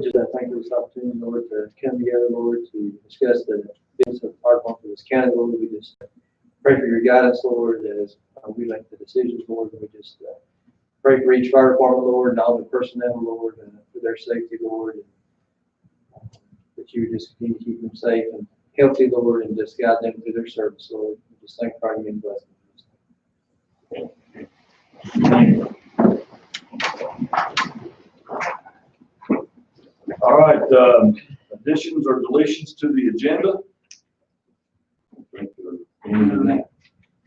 we just thank you for this opportunity, Lord, to come together, Lord, to discuss the business of our for this county, Lord. We just pray for your guidance, Lord, as we make the decisions, Lord. And we just pray for each fire department, Lord, and all the personnel, Lord, for their safety, Lord. And that you would just continue to keep them safe and healthy, Lord, and just guide them through their service, Lord. We just thank you for your blessings. All right, additions or deletions to the agenda?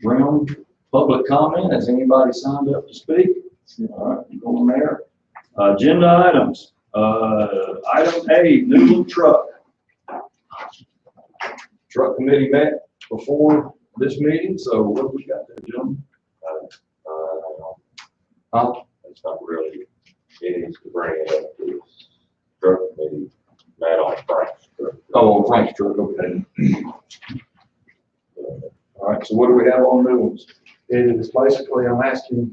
Round public comment. Has anybody signed up to speak? All right, you going there. Agenda items. Item A, new truck. Truck committee met before this meeting, so what we got there, gentlemen? It's not really, it needs to bring it up to truck committee, met on Frank's truck. Oh, on Frank's truck, okay. All right, so what do we have on new ones? It is basically, I'm asking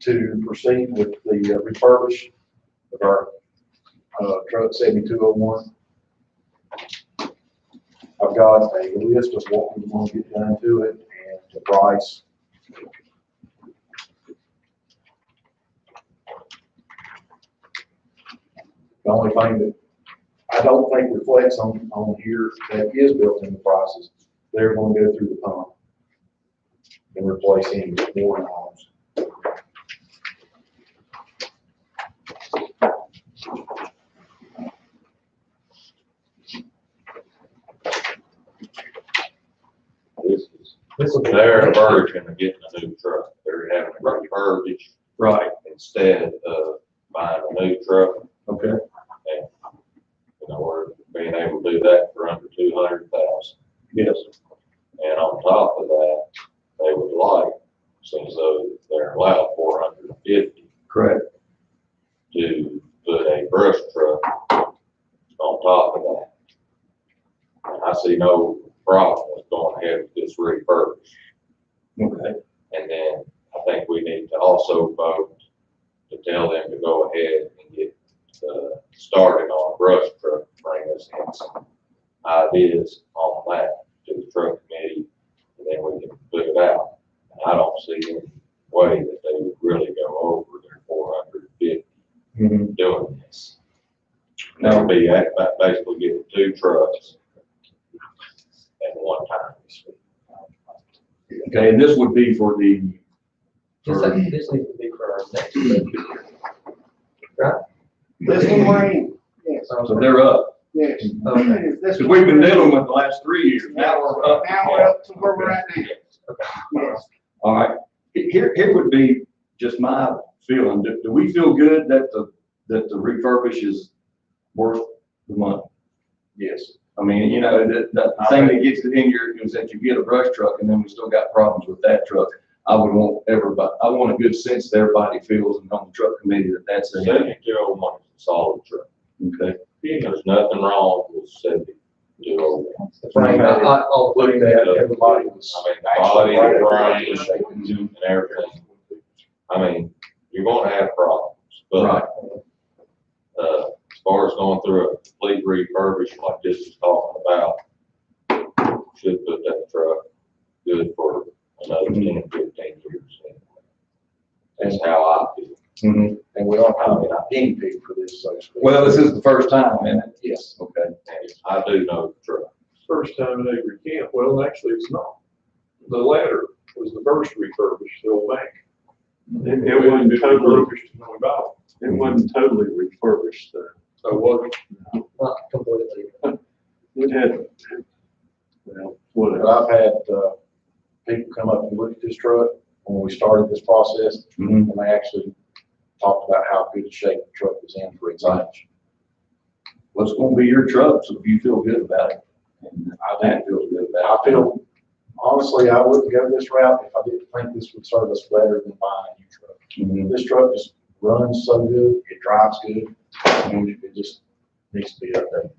to proceed with the refurbish of our truck 7201. I've got a list of what we want to get done to it and the price. The only thing that I don't think reflects on here that is built in the prices, they're going to go through the pump and replace any warning arms. This is their version of getting a new truck. They're having a refurbish Right, instead of buying a new truck. okay. And, you know, we're being able to do that for under 200,000. Yes. And on top of that, they would like, since they're allowed 450, Correct. to put a brush truck on top of that. And I see no problem with going ahead with this refurbish. Okay. And then I think we need to also vote to tell them to go ahead and get started on a brush truck, bring us in some ideas on that to the truck committee, and then we can put it out. And I don't see any way that they would really go over their 450 doing this. And that would be basically getting two trucks at one time. Okay, and this would be for the, This needs to be for our next budget year. Right? This one we're in, yes, so they're up. yes. Okay. This Because one we've been we're in. dealing with the last 3 years. Now we're up. Now we're up to where we're at now. Yes. All right. Here would be just my feeling. Do we feel good that the refurbish is worth the money? Yes. I mean, you know, the thing that gets it in your is that you get a brush truck and then we still got problems with that truck. I would want everybody, I want a good sense that everybody feels and on the truck committee that that's a. 7201 is a solid truck. Okay. There's nothing wrong with 7201. Frank, I'll look at that. Everybody was. I mean, the body, the frame, and everything. I mean, you're gonna have problems, Right. but, as far as going through a complete refurbish like this is talking about, should put that truck good for another 10, 15 years. That's how I feel. Mm-hmm. And we are kind of a guinea pig for this, so to speak. Well, this is the first time, isn't it? Yes. Okay. And I do know the truck. First time in Avery Camp, well, actually, it's not. The latter was the first refurbished, the old bank. It wasn't totally, it wasn't totally refurbished though. So what, Not completely. It had, well, But whatever. I've had, people come up and look at this truck when we started this process, Mm-hmm. and they actually talked about how good a shape the truck was in for its age. Well, it's gonna be your truck, so if you feel good about it, and I feel good I about it. feel, honestly, I wouldn't go this route if I didn't think this would serve us better than buying a new truck. Mhm. This truck just runs so good, it drives good, and it just needs to be updated.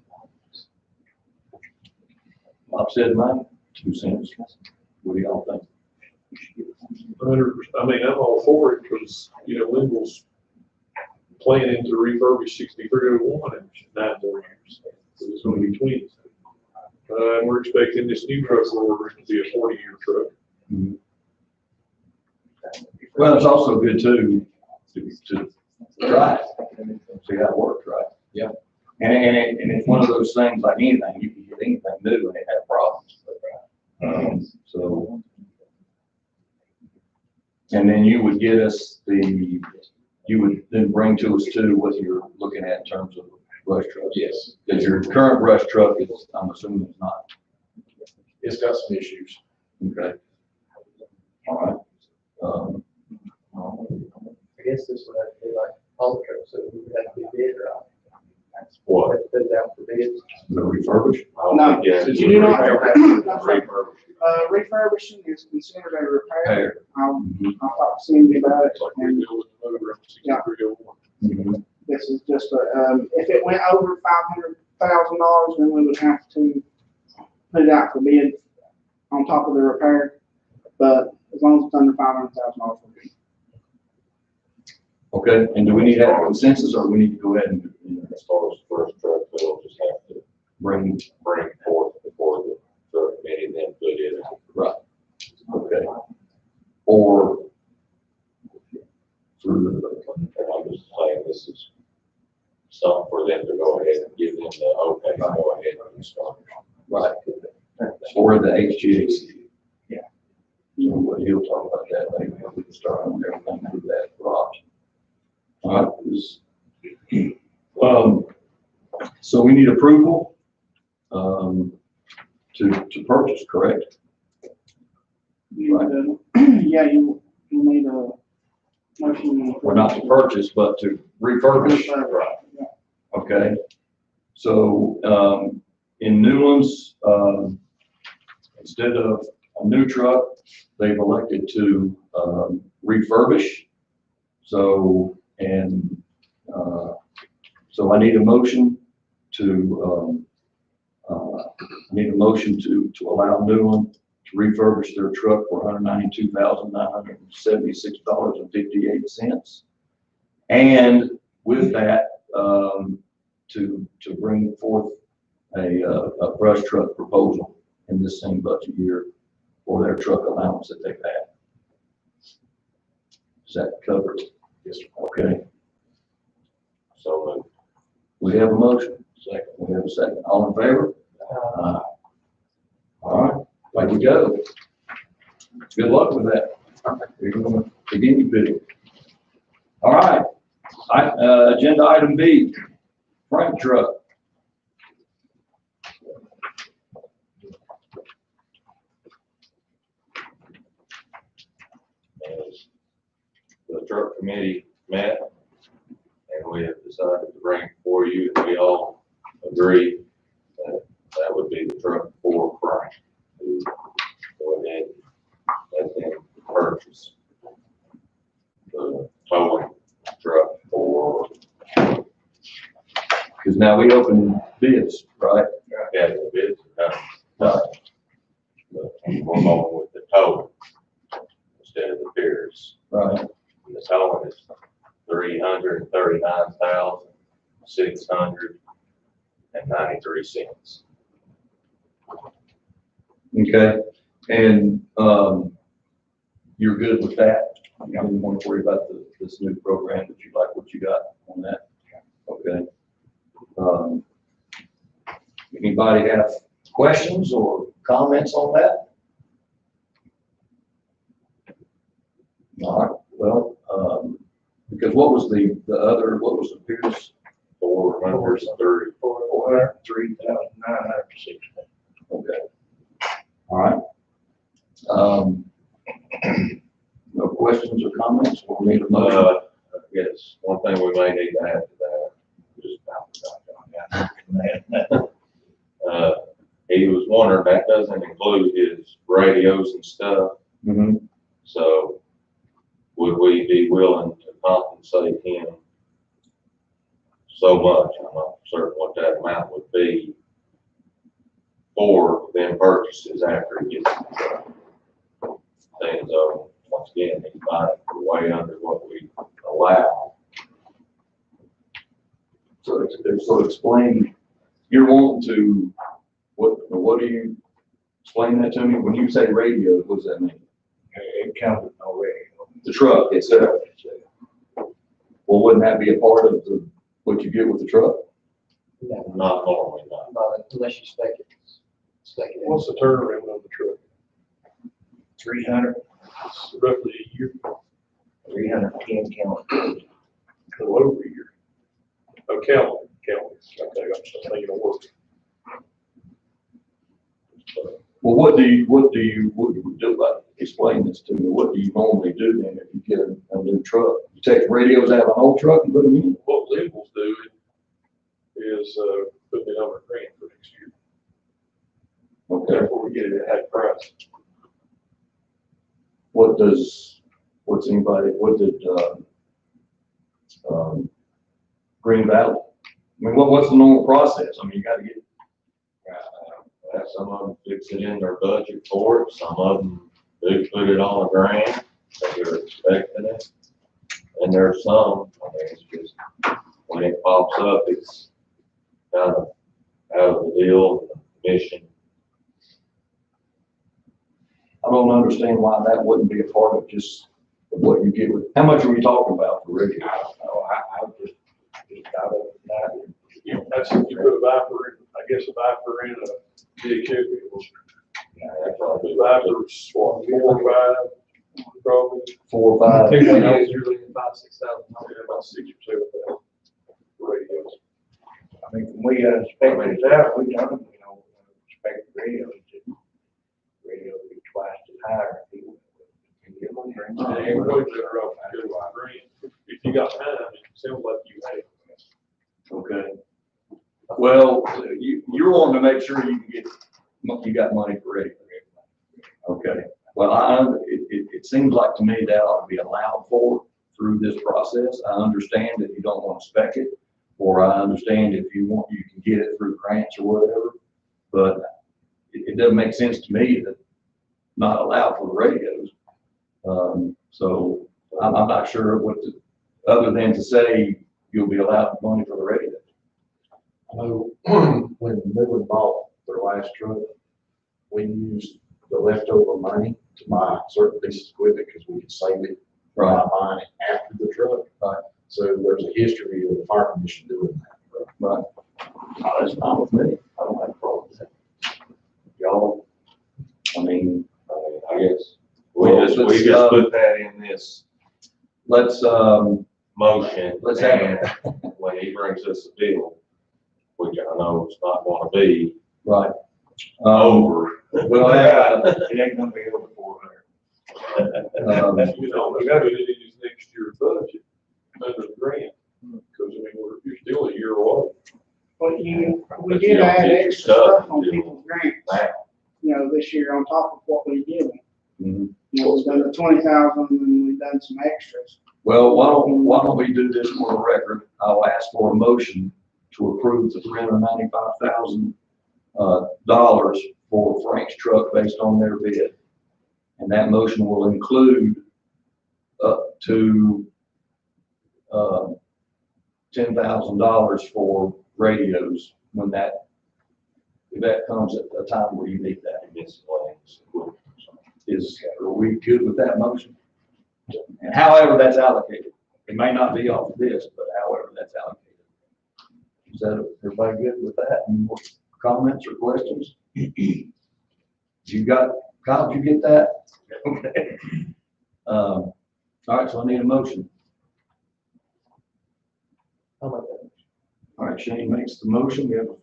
I've said mine, 2 cents. What do y'all think? 100%, I mean, I'm all for it because, you know, Linville's planning to refurbish 6301 in 9 more years. So it's gonna be 20. And we're expecting this new truck order to be a 40-year truck. Well, it's also good too, to try it, see how it works, right? Yeah. And it's one of those things like anything, you can get anything new and it has problems. So, and then you would get us you would then bring to us too what you're looking at in terms of brush trucks. Yes, Because your current brush truck is, I'm assuming it's not. it's got some issues. Okay. All right. I guess this would have to be like all the trucks, so we would have to be bid or What? put it out for bids. The refurbished? I don't No, think you have to you do not have to. refurbish. Refurbishing is considered a repair. Repair. I'll talk to Cindy about it. It's like And rebuilding the motor on 6301. Mhm. this is just if it went over $500,000, then we would have to put it out for bid on top of the repair. But as long as it's under $500,000, we're good. Okay, and do we need to have consensus or we need to go ahead and As far as the first truck, we'll just have to bring, bring forth before the truck committee, then put it in. right, okay. Or through And I'm just saying, this is something for them to go ahead and give them the okay, go ahead and start. right, or the HGAC. Yeah. So you'll talk about that later, we can start on everything through that garage. All right, so we need approval, to purchase, correct? You, yeah, you need a motion. Or not to purchase, but to refurbish. Refurbish, yeah. Okay, so, in Newlands, instead of a new truck, they've elected to, refurbish. So, so I need a motion to, to allow Newland to refurbish their truck for $192,976.58. And with that, to bring forth a brush truck proposal in this same budget year for their truck allowance that they've had. Is that covered? Yes, sir. Okay. So, We have a motion. Second. We have a second. All in favor? All right, there we go. Good luck with that. We're going to begin your bidding. All right, agenda item B, Frank truck. as the truck committee met, and we have decided to bring for you, and we all agree that that would be the truck for Frank. To go ahead and let them purchase the towing truck for, Because now we open bids, right? yeah, the bids are done. But we're going with the towing instead of the piers. Right. And the towing is $339,693. Okay, and, you're good with that? You don't want to worry about this new program, that you like what you got on that? Okay. Anybody have questions or comments on that? All right, well, because what was the other, what was the Pierce? 430. $3,960. Okay. All right. No questions or comments, we'll need a motion. Yes, one thing we may need to add to that, he was wondering, that doesn't include his radios and stuff, Mhm. so would we be willing to compensate him so much? I'm not certain what that amount would be for them purchases after he gets the truck. Things once again, he's buying for way under what we allow. So explain, you're wanting to, what do you, explain that to me? When you say radio, what does that mean? It comes with no radio. The truck itself. Well, wouldn't that be a part of what you get with the truck? Not normally, not. Not unless you spec it. What's the turnaround of the truck? 300, It's roughly a year, 310 count. a little over a year. Oh, calendar. Okay, I'm thinking of work. Well, what do you do about, explain this to me, what do you normally do then if you get a new truck? You take the radios out of an old truck and put them in? What Liberals do is, put me on a grant for next year. Okay, Therefore, we get it at half price. what did, Green Valley? I mean, what's the normal process? I mean, you gotta get, Some of them fix it in their budget for it, some of them do put it on a grant, that they're expecting it. And there's some, I mean, it's just, when it pops up, it's kind of out of the deal, mission. I don't understand why that wouldn't be a part of just what you get with, how much are we talking about for radio? I just out of that. You know, that's if you put a Viper in, I guess a Viper in a big Chevy, That's probably Viper's what, 4 or 5, probably. 4 or 5? Usually 5,000-6,000. Yeah, about 6 or 7,000 radios. I mean, when we inspected it out, we done, inspect the radios, radio would be twice as high. And everybody's better off to go with a grant. If you got time, it sounds like you have. Okay. Well, you're wanting to make sure you got money for radio. Okay. Well, it seems like to me that ought to be allowed for through this process. I understand that you don't want to spec it, or I understand if you want, you can get it through grants or whatever, but it doesn't make sense to me that not allowed for the radios. So I'm not sure other than to say you'll be allowed money for the radios. I know when Midland bought their last truck, we used the leftover money to buy certain pieces of equipment because we could save it by buying it after the truck. Right. So there's a history of the fire commission doing that. Right. Oh, that's fine with me. I don't have a problem with that. Y'all, I mean, I guess, we Well, just let's, put that in this let's motion. Let's have and when he brings us a bill, which I know it's not gonna be right. over. We'll have, It ain't gonna be over 400. You know, we gotta put it in his next year's budget under the grant, because I mean, you're still a year away. But we But did you don't add get your extra stuff stuff on until people's grants, now. this year on top of what we give them. Mhm. We've done the 20,000 and we've done some extras. Well, why don't we do this for the record? I'll ask for a motion to approve the $395,000 dollars for Frank's truck based on their bid. And that motion will include up to $10,000 for radios if that comes at a time where you need that. Are we good with that motion? And however that's allocated, it may not be off of this, but however that's allocated. Is that, everybody good with that? Any more comments or questions? Kyle, did you get that? Okay. All right, so I need a motion. How about that? All right, Shane makes the motion. We have a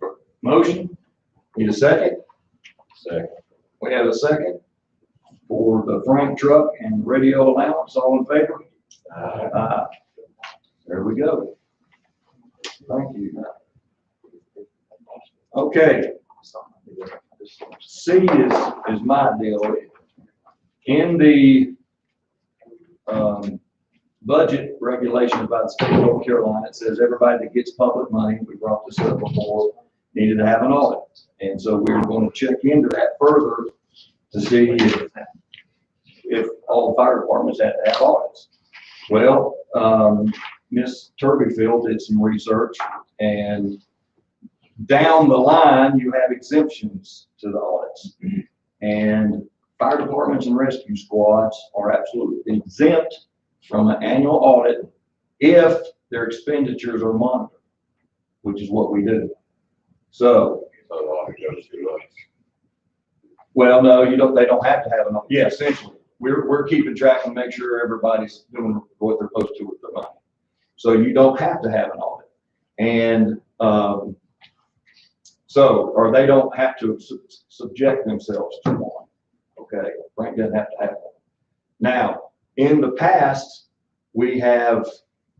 motion. Need a second? Second. We have a second for the Frank truck and radio allowance. All in favor? There we go. Thank you. Okay. C is my deal. In the budget regulations by the state of North Carolina, it says everybody that gets public money, we brought this up before, needed to have an audit. And so we're going to check into that further to see if all fire departments had to have audits. Well, Ms. Turbyfield did some research And down the line, you have exemptions to the audits. And fire departments and rescue squads are absolutely exempt from an annual audit if their expenditures are monitored, which is what we do. So, So the audit goes through us. well, no, they don't have to have an audit. Yeah, essentially, we're keeping track and make sure everybody's doing what they're supposed to with their money. So you don't have to have an audit. And, or they don't have to subject themselves to one. Okay, Frank doesn't have to have one. Now, in the past,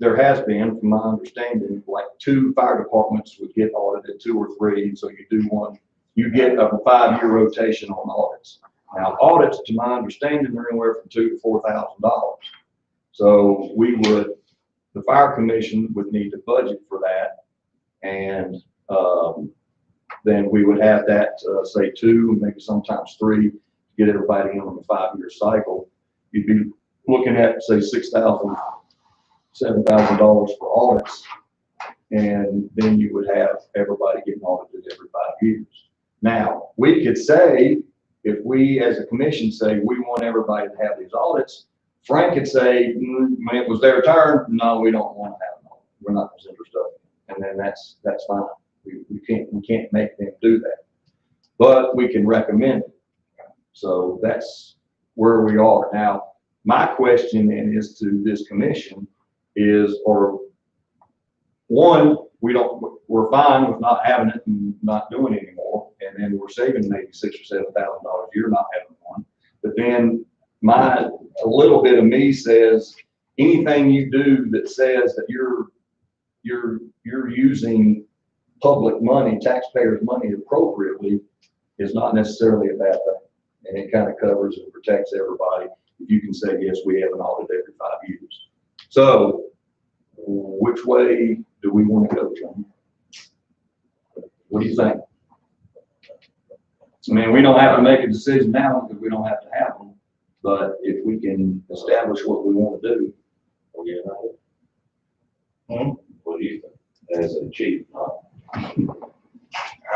there has been, from my understanding, like 2 fire departments would get audited, 2 or 3, so you do one, you get a 5-year rotation on audits. Now, audits, to my understanding, are anywhere from $2,000 to $4,000. So the fire commission would need to budget for that, and then we would have that, say 2, maybe sometimes 3, to get everybody in on the 5-year cycle. You'd be looking at, say, $6,000, $7,000 for audits, and then you would have everybody getting audited every 5 years. Now, we could say, if we as a commission say we want everybody to have these audits, Frank could say, when it was their turn, no, we don't want to have an audit. We're not as interested. And then that's fine. We can't make them do that, but we can recommend it. So that's where we are now. My question then is to this commission is, or one, we're fine with not having it and not doing it anymore, and then we're saving maybe $6,000 or $7,000 a year not having one. But then a little bit of me says anything you do that says that you're using public money, taxpayers' money appropriately is not necessarily a bad thing. And it kind of covers and protects everybody. If you can say, yes, we have an audit every 5 years. So which way do we want to go, John? What do you think? I mean, we don't have to make a decision now because we don't have to have them. But if we can establish what we want to do, What do you think? What do you think? As a chief, I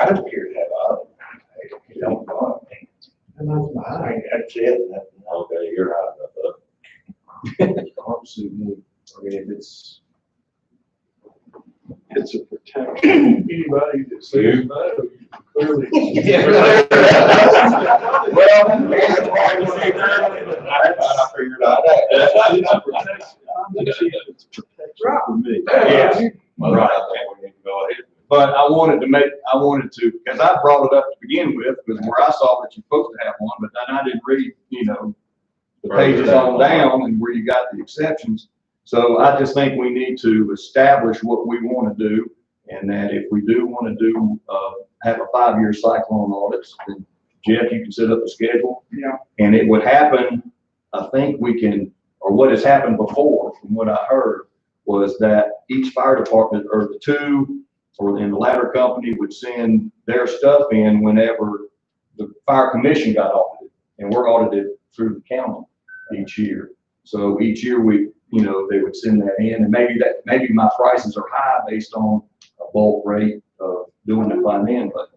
don't care to have audit. I don't want it. And that's it. okay, you're out of the, Absolutely. I mean, it's a protection. Anybody that says no, clearly. well, I figured out that. It's protection for me. Yeah. Well, I think we need to go ahead. but I wanted to, because I brought it up to begin with, because where I saw that you're supposed to have one, but then I didn't read, the pages on down and where you got the exceptions. So I just think we need to establish what we want to do, and that if we do want to have a 5-year cycle on audits, then Jeff, you can set up a schedule. Yeah. And it would happen, I think we can, or what has happened before, from what I heard, was that each fire department, or the 2, or in the ladder company, would send their stuff in whenever the fire commission got audited, and we're audited through the county each year. So each year they would send that in, and maybe my prices are high based on a bulk rate of doing it by then, but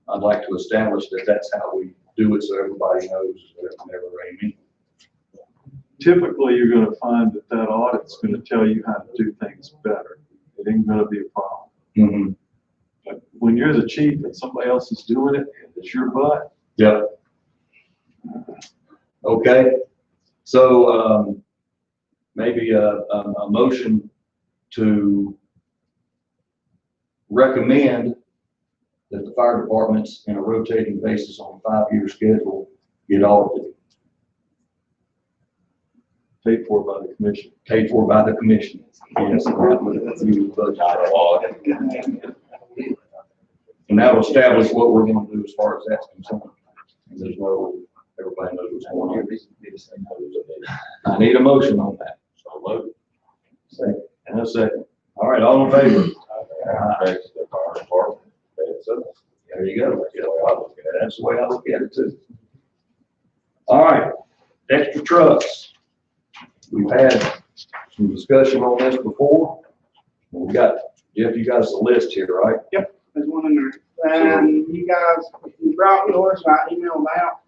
I'd like to establish that that's how we do it, so everybody knows whenever they meet. Typically, you're gonna find that audit's gonna tell you how to do things better. It ain't gonna be a problem. Mm-hmm. But when you're the chief and somebody else is doing it, and it's your butt, Yep. Okay, so maybe a motion to recommend that the fire departments in a rotating basis on a 5-year schedule get audited, paid for by the commission. paid for by the commission. Yes, that would be budget. And that will establish what we're going to do as far as that's concerned. And there's everybody knows what's going on. I need a motion on that. So look, Second. And a second. All right, all in favor? affects the fire department. There you go. That's the way I look at it too. All right, extra trucks. We've had some discussion on this before. We got Jeff, you got us a list here, right? There's one in there. And you guys, if you brought yours, I emailed out.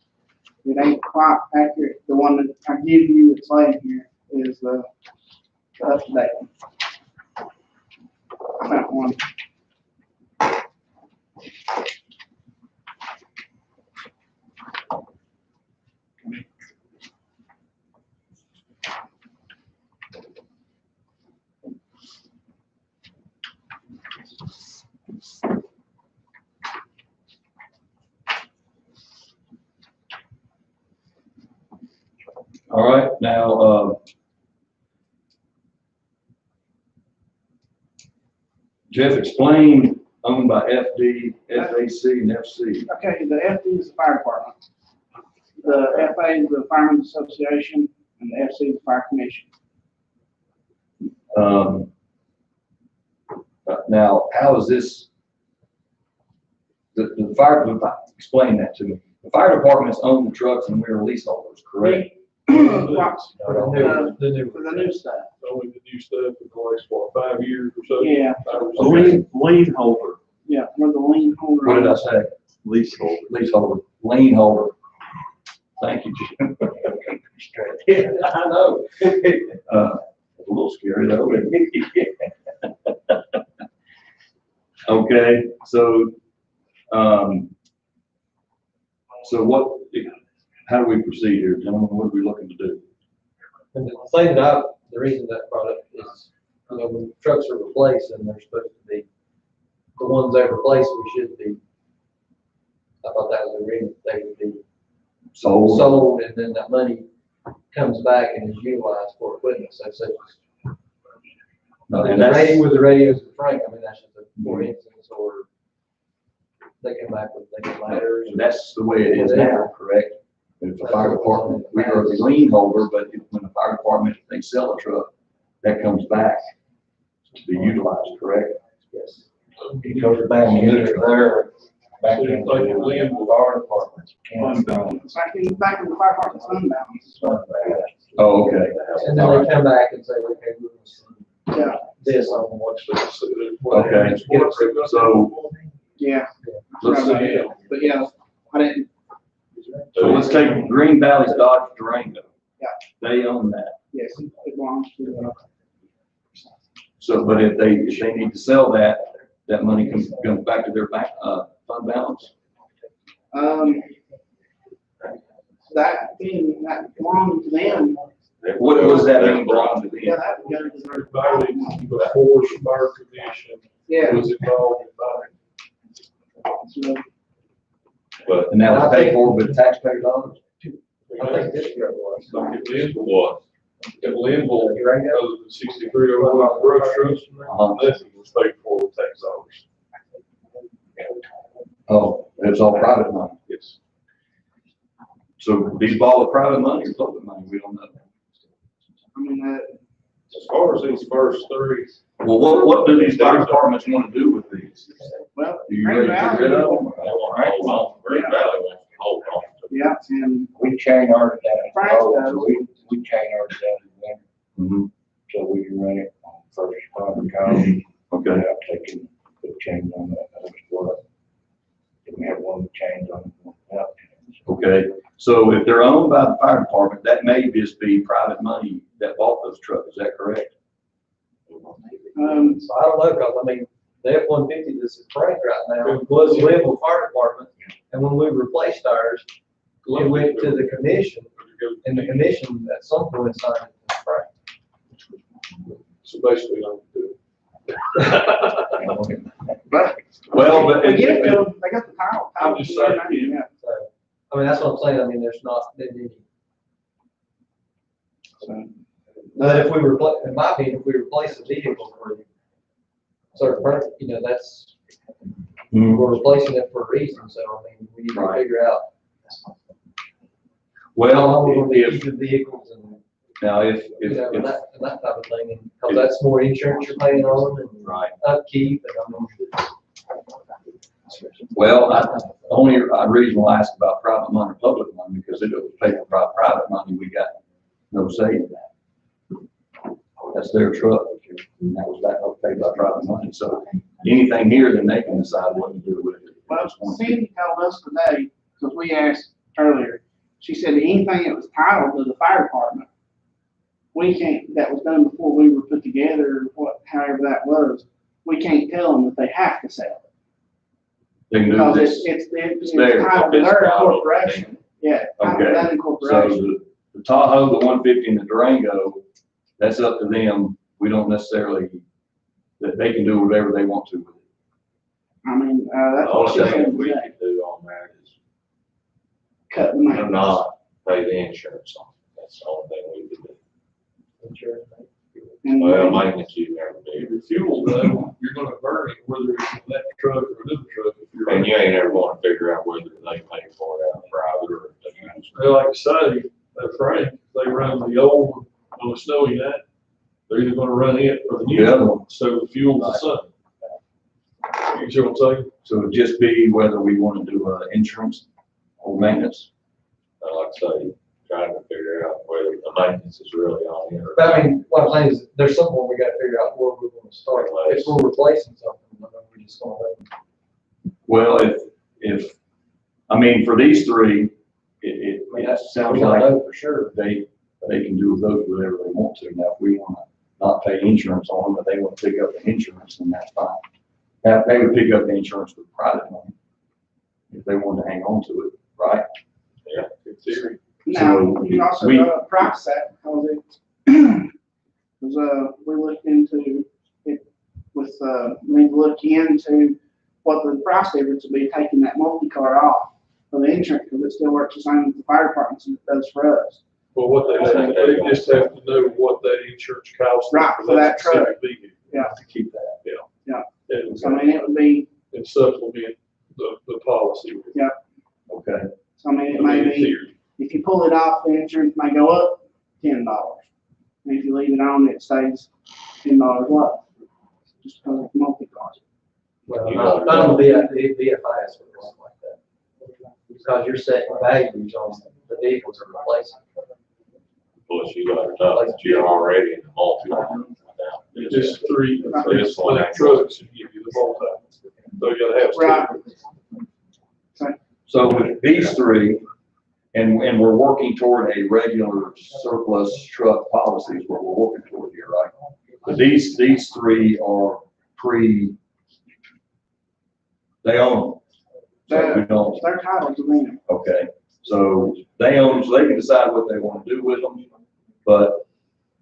It ain't quite accurate. The one that I give you, it's laying here, is the up-to-date one. I found one. All right, now, Jeff, explain owned by FD, FAC, and FC. Okay, the FD is the fire department. The FA is the Firemen's Association, and the FC is the Fire Commission. Now, how is this, the fire, explain that to me. The fire departments own the trucks and we're leaseholders, correct? For The the new stuff. only the new stuff in the last, what, 5 years or so? Yeah. 5 or A 6. lien holder, Yeah, we're the lien holder. What did I say? leaseholder. Leaseholder, lien holder. Thank you, Jim. Yeah, I know. A little scary though. Okay, so, so what, how do we proceed here, gentlemen? What are we looking to do? And the thing that the reason that brought up is, you know, when trucks are replaced and they're supposed to be, the ones they replace, we should be, I thought that was the agreement, they would be sold, and then that money comes back and is utilized for equipment, so such as. And The that's, radio with the radios with Frank, I mean, that's just a for instance, or they come back with, they get ladders. that's the way it is now, correct? If the fire department, we are the lien holder, but when the fire department, if they sell a truck, that comes back to be utilized, correct? Yes. It goes back into there, back So you into think you're leaving the fire department. It's back in the fire department's fund balance. Oh, okay. And then they come back and say, okay, we're gonna send Yeah, this on what's Okay, so yeah. let's see. But yeah, I didn't, So let's take Green Valley's Dodge Durango. Yeah. They own that. yes, it belongs to, So, but if they need to sell that, that money comes back to their bank, fund balance? that being, that belonged to them. What was that mean belong to Yeah, them? that would go to the. Everybody before the fire commission Yeah. was involved in buying. So, But And that was paid for with taxpayer dollars? I think this year was. Don't get Linville, what? get Linville, Durango? other than 63 over on brush trucks, nothing was paid for with tax dollars. Oh, it was all private money. Yes. So these all private money or public money? We don't know. I mean, As far as these first 3, Well, what do these fire departments want to do with these? well, Do you ready to get rid of them? They want to hold on, Green Valley wants to hold on to it. yeah, and We chain ours down. Frank does. We chain ours down in winter, Mhm. so we can run it on first responder call. Okay. Without taking the chains on that, other split. Then we have one with chains on it, one without chains. Okay, so if they're owned by the fire department, that may just be private money that bought those trucks, is that correct? So I don't know, cause I mean, the F-150 that's at Frank right now Yeah. was the Linville Fire Department, and when we replaced ours, it went to the commission, and the commission at some point signed it to Frank. So basically, I'm doing. but. Well, but They get it, though. They got the title. I'm just saying, Yeah. So, I mean, that's what I'm saying, I mean, there's not been any. But if we replace, in my opinion, if we replace the vehicle for a certain purpose, you know, that's, we're replacing it for a reason, so I mean, we need to Right. figure out. how Well, we're gonna if, use the vehicles and, now if, you know, and if, that type of thing, and, cause that's more insurance you're paying on and right. upkeep and I mean. Well, the only reason why I asked about private money or public money, because it was paid for private money, we got no say in that. That's their truck, and that was that, okay, by driving money, so anything here, then they can decide what to do with it. Well, Cindy told us today, because we asked earlier, she said anything that was titled to the fire department, we can't, that was done before we were put together, what, however that was, we can't tell them that they have to sell it. They can do Because this. it's theirs. titled to It's their titled. corporation. Yeah, titled Okay. that So incorporation. the Tahoe, the 150 and the Durango, that's up to them. We don't necessarily, that they can do whatever they want to with it. I mean, The that's what she only said thing we today, can do on that is cut the maintenance. not pay the insurance on it. That's the only thing we can do. And Well, maintenance you never do. Your fuel though, you're gonna burn it, whether it's in that truck or another truck. If you're And you ain't ever gonna figure out whether they pay for it out of private or. if they use it. They like to say, that Frank, they run the old one on a snowy night, they're either gonna run it or the new Yeah. one, so the fuel's the sun. You see what I'm saying? So it'd just be whether we want to do insurance or maintenance. Like I say, trying to figure out whether the maintenance is really on it or. But I mean, what I'm saying is, there's some point we gotta figure out where we're gonna start. If we're replacing something, then we're just gonna let them. Well, if, I mean, for these three, it I mean, that's, sounds we don't like know for sure. they can do with those whatever they want to. Now, if we want to not pay insurance on them, but they want to pick up the insurance, then that's fine. Now, they would pick up the insurance with private money if they wanted to hang on to it, right? Yeah, In theory. Now, So, you can also we- price that, because because, we looked into it with, we look into what the price difference would be taking that multi-car off for the insurance, because it still works the same with the fire departments as it does for us. Well, what they just have to know what that insurance costs. Right, for that truck. specific vehicle. To keep that. And, So I mean, it would be, and supplement the policy. Okay. so I mean, it may In be, theory. if you pull it off, the insurance may go up $10. And if you leave it on, it stays $10 less, just because it's multi-cars. Well, not on the VFIs or something like that. Because you're setting values on the vehicles are replacing. Plus you got to know that you're already in the multi. Just three, This one. trucks should give you the multi. So you gotta have. Right. So with these three, and we're working toward a regular surplus truck policy is what we're working toward here, right? But these three are they own them. So we don't, They're titled to them. okay, so they own them, so they can decide what they want to do with them. But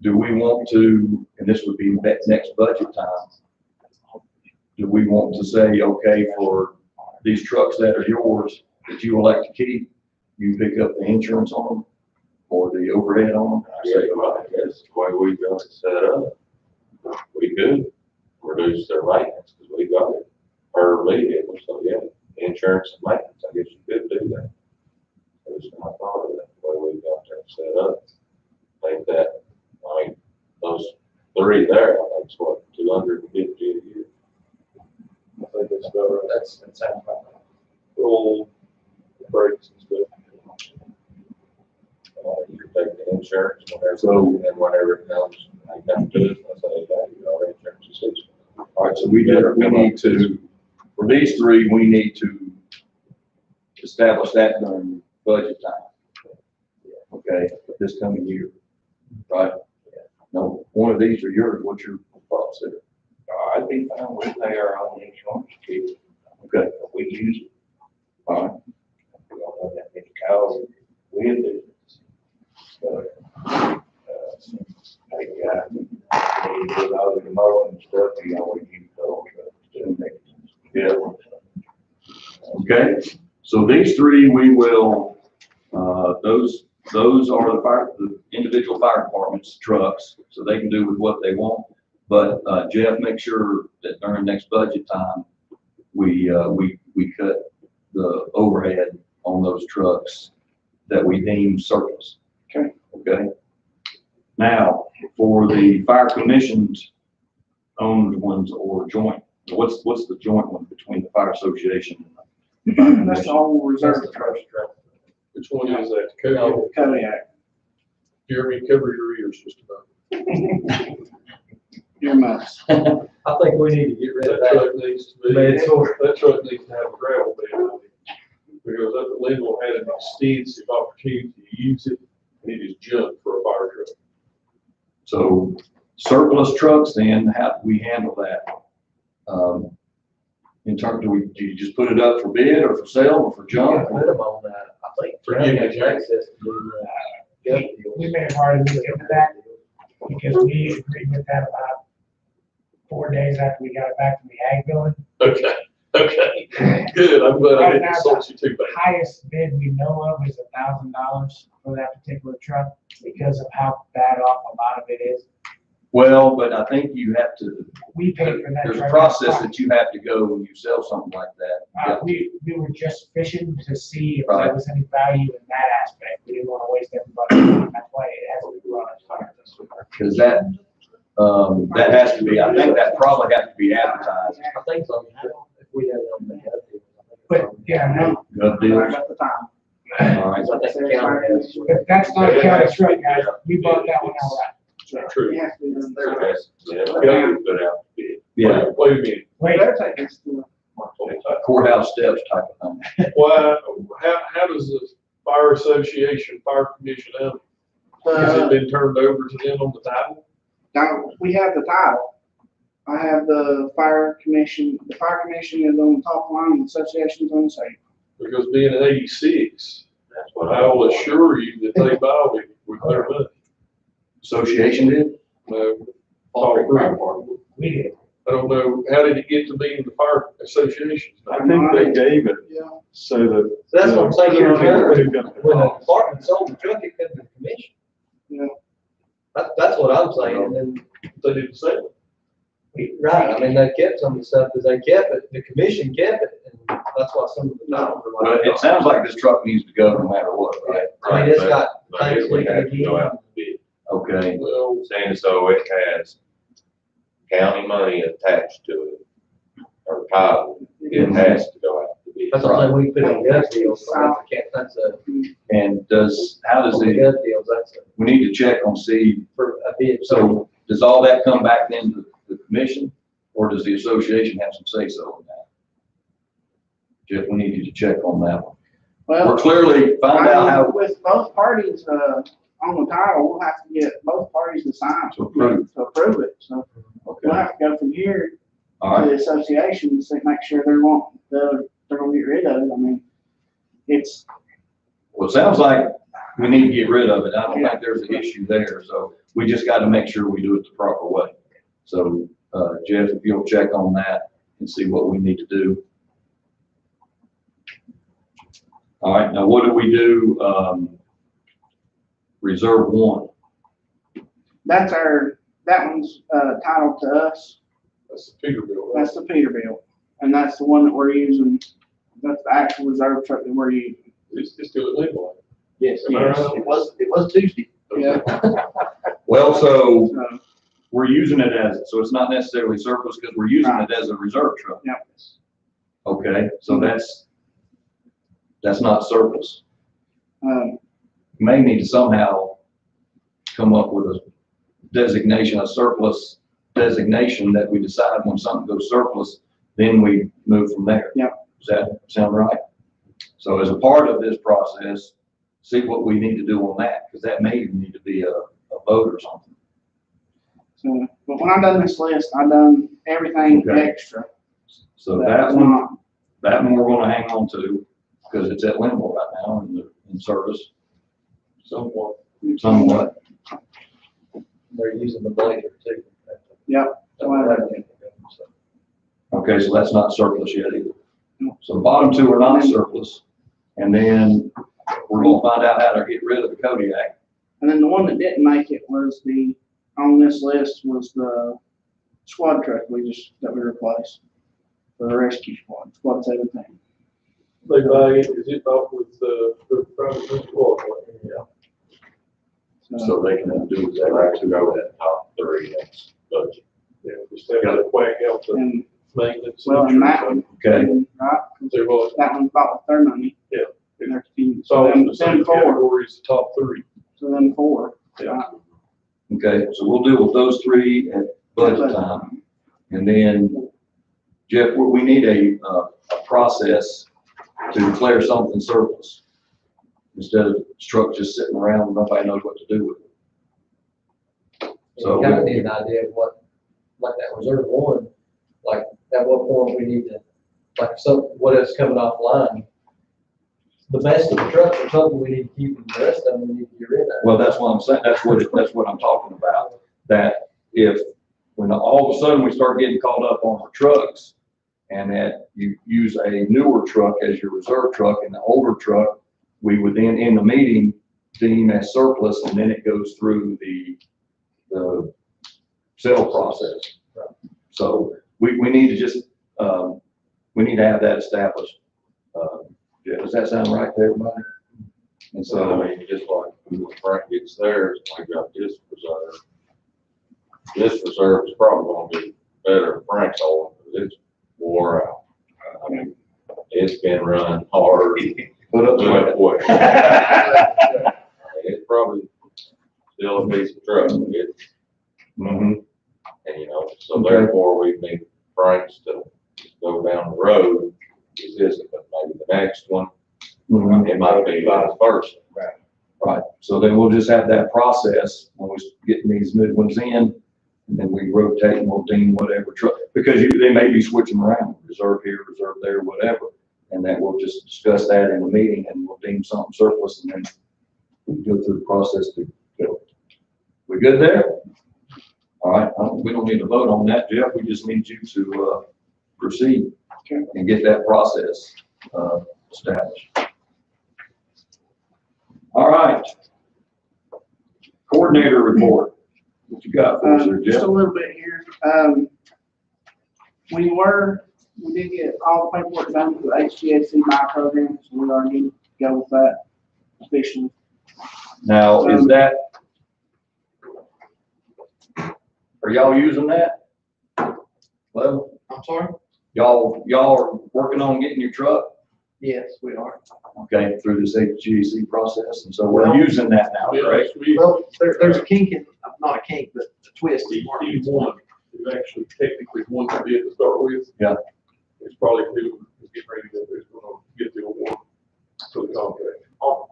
do we want to, and this would be next budget time, do we want to say, okay, for these trucks that are yours, that you elect to keep, you pick up the insurance on them or the overhead on them? I say, well, that's the way we got it set up. We could reduce their maintenance because we got it per vehicle, so yeah, insurance and maintenance, I guess you could do that. I just not thought of that, the way we got that set up. Think that, I mean, those three there, I think it's what, 250 a year. I think that's about right. That sounds about right. Roll brakes and stuff. You can take the insurance, whatever, So- and whatever it comes, I come to it, I say, hey, you know, insurance is this. All right, so we need to, for these three, we need to establish that during budget time. Okay, this coming year, right? No, one of these are yours, what's your thoughts there? I'd be fine with pay our own insurance, too. Okay, If we use it, all right, we don't have that many cows with it. But, hey, when you do all the mowing and stuff, you always use those to make it. yeah. Okay, so these three, we will, those are the individual fire departments' trucks, so they can do with what they want. But, Jeff, make sure that during next budget time, we cut the overhead on those trucks that we deem surplus. Okay. Okay? Now, for the fire commission's owned ones or joint, what's the joint one between the fire association and the fire That's the commission? whole reserve Trust truck. Which one is that? Cody? Kodiak. Jeremy, cover your ears just about. earmuffs. I think we need to get rid of That that. truck needs to be, But it's- that truck needs to have a gravel bed on it. Because that Linville had an extensive opportunity to use it, and it is junk for a fire truck. So surplus trucks, then how do we handle that? In terms, do you just put it up for bid or for sale or for junk? Put them on that. I think. Forgive me, county has Jack. access to do that. Gun deals. We made it hard to get that because we agreed with that about 4 days after we got it back from the ag building. Okay, okay, good, I'm glad I Right didn't now, insult you too The bad. highest bid we know of is $1,000 for that particular truck because of how bad off a lot of it is. Well, but I think you have to, We paid for that truck. there's a process that you have to go when you sell something like that. We were just fishing to see if Right. there was any value in that aspect. We didn't want to waste everybody's time. That's why it has to be run as fire. Because that has to be, I think that probably has to be advertised. I think so. If we had it on the gun deal. But, yeah, no, Good deal. At the time. All right. I think the county has. but that's not a county truck, guys. We bought that one outright. True. It has to be done. Yeah, we gotta put out the bid. Yeah, Wait a minute, Wait, They're taking us to courthouse steps type of thing. why, how does the fire association, fire commission, has it been turned over to them on the title? now, we have the title. I have the fire commission is on the top line, the association's on the side. Because being an 86, That's what I will assure you that they buy with their money. Association did? All three. we did. I don't know, how did it get to be in the fire association? I think they gave it Yeah. so that. That's what I'm saying, you remember Who got the when a cost. department sold the truck, it comes to the commission. Yeah. That's what I'm saying, and then, They didn't sell right, I mean, they kept some of the stuff, because they kept it, the commission kept it, and that's why some of the titles are Well, like. it sounds like this truck needs to go no matter what, right? I mean, it's got But it would have to go out to bid. Okay, it. Well, Saying so it has county money attached to it, or title, it has to go out to bid. That's what I'm saying, we put in gun deals, so that's a, and how does the it, gun deals, that's a, we need to check on, see, for a bid, so. so does all that come back then to the commission? Or does the association have some say-so in that? Jeff, we need you to check on that one. Well, Or clearly find out how with both parties, on the title, we'll have to get both parties to sign. to approve. To approve it, so we'll Okay, have to go from here all to right. the association to see, make sure they're gonna get rid of it. I mean, it's, Well, it sounds like we need to get rid of it. I don't think there's an issue there, so we just got to make sure we do it the proper way. So, Jeff, if you'll check on that and see what we need to do. All right, now what do we do, Reserve 1? that one's, titled to us. that's the Peterbilt, right? That's the Peterbilt. And that's the one that we're using. That's the actual reserve truck that we're using. It's still at Linville. Yes, Am I right? it was Tuesday. Yeah. Well, so So, we're using it as, so it's not necessarily surplus because we're using it as a reserve truck. yeah. Okay, so that's not surplus. Um, May need to somehow come up with a designation, a surplus designation that we decide when something goes surplus, then we move from there. Yep. Does that sound right? So as a part of this process, see what we need to do on that, because that may even need to be a vote or something. so, but when I done this list, I done everything Okay. extra. So That's that one we're gonna hang on to, because it's at Linville right now in service Somewhat. somewhat. They're using the blazer too. Yep. Okay, so that's not surplus yet either. No. So the bottom two are not surplus. And then we're gonna find out how to get rid of the Kodiak. And then the one that didn't make it was on this list was the squad truck that we replaced for the rescue squad 17. They buy it, is it bought with, the private squad? Yeah. So they can do They have to go with that top three next budget. Yeah, just have to whack out the And, maintenance. well, and that one, Okay, right, There was, that one's bought with their money. Yeah. And their team. it's all in the Them same four, category as the top three. so them four. Yeah. okay, so we'll deal with those three, budget time. And then, Jeff, we need a process to declare something surplus. Instead of truck just sitting around and nobody knows what to do with it. So, We kind of need an idea of what, like that reserve one, like at what point we need to, like what is coming offline. The best of the trucks are something we need to keep, and the rest of them we need to get rid of. well, that's what I'm saying, that's what I'm talking about. That when all of a sudden we start getting caught up on our trucks, and that you use a newer truck as your reserve truck, and the older truck, we would then, in the meeting, deem as surplus, and then it goes through the sale process. So we need to just, we need to have that established. Yeah, does that sound right to everybody? And So, so, I mean, just like when Frank gets theirs, we got this reserve. This reserve is probably gonna be better than Frank's old, because it's wore out. I mean, it's been running hard. put up with it. Boy. It's probably still a piece of truck, it's, Mhm. and you know, so Okay. therefore we need Frank's to go down the road. Is this, but maybe the next one, Mhm. it might be the first. Right, so then we'll just have that process when we get these new ones in, and then we rotate and we'll deem whatever truck, because they may be switching around, reserve here, reserve there, whatever. And then we'll just discuss that in the meeting, and we'll deem something surplus, and then we go through the process to go. We good there? All right, we don't need to vote on that, Jeff, we just need you to, proceed and get that process, established. All right. Coordinator report. What you got for us there, Just Jeff? a little bit here. We did get all the paperwork done for the HGAC buy program, so we are going to go with that officially. Now, is that, are y'all using that? Well, I'm sorry? y'all are working on getting your truck, Yes, we are. okay, through this HGC process, and so we're using that now, correct? Well, There's a kink in, not a kink, but a twist. E1 is actually technically one to bid to start with. Yeah. It's probably two, is getting ready to, is gonna get the award for the contract.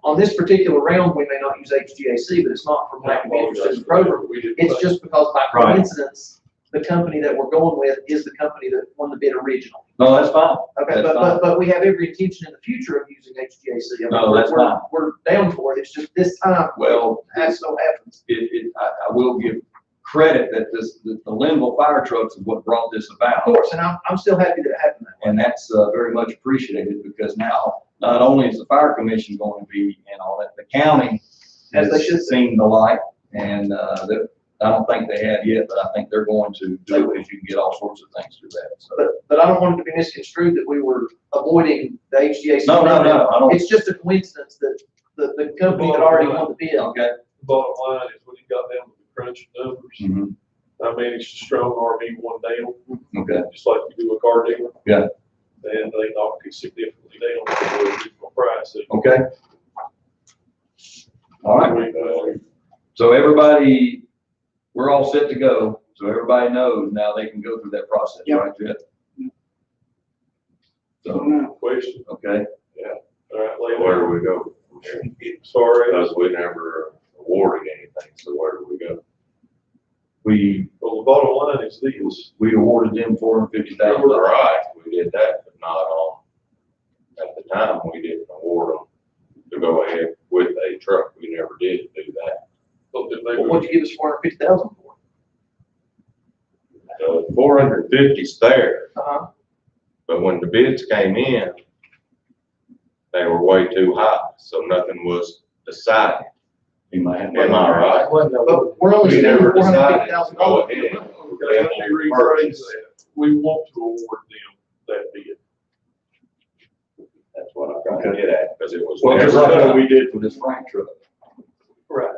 On this particular round, we may not use HGAC, but it's not from lack of interest in the program. We did. It's just because by Right. coincidence, the company that we're going with is the company that won the bid originally. No, that's fine. Okay, That's but we have every intention in the future of using HGAC. I mean, No, that's we're- fine. We're down for it. It's just this time, Well, as so happens. I will give credit that the Linville fire trucks is what brought this about. Of course, and I'm still happy that it happened that way. And that's very much appreciated, because now, not only is the fire commission going to be in on it, the county As they should has seen the light, and I don't think they have yet, but I think they're going to do it, if you can get all sorts of things through that, so. But I don't want it to be misconstrued that we were avoiding the HGAC. No, I don't. It's just a coincidence that the company that already won the bid. Okay. Bottom line is when it got down to the crunch numbers, Mhm. I managed to strong RV one down, Okay, just like you do a car dealer. Yeah. And they knocked it significantly down to the original price. okay. All right, We, so everybody, we're all set to go, so everybody knows now they can go through that process, Yeah. right, Jeff? So So, now, question, okay, all right, So later. where do we go? Sorry, Because we never awarded anything, so where do we go? well, the bottom line is this, we awarded them $450,000. You're right, we did that, but not on, at the time, we didn't award them to go ahead with a truck. We never did do that. so if they Well, what'd you give us $450,000 for? 450's there, Uh-huh. but when the bids came in, they were way too high, so nothing was decided. You might have. Am I right? But we're only We spending never decided to $450,000. go ahead. Okay, let me rephrase that. We want to award them that bid. That's what I'm trying to get at, because it was Well, never just like what done. we did for this Frank truck. Right.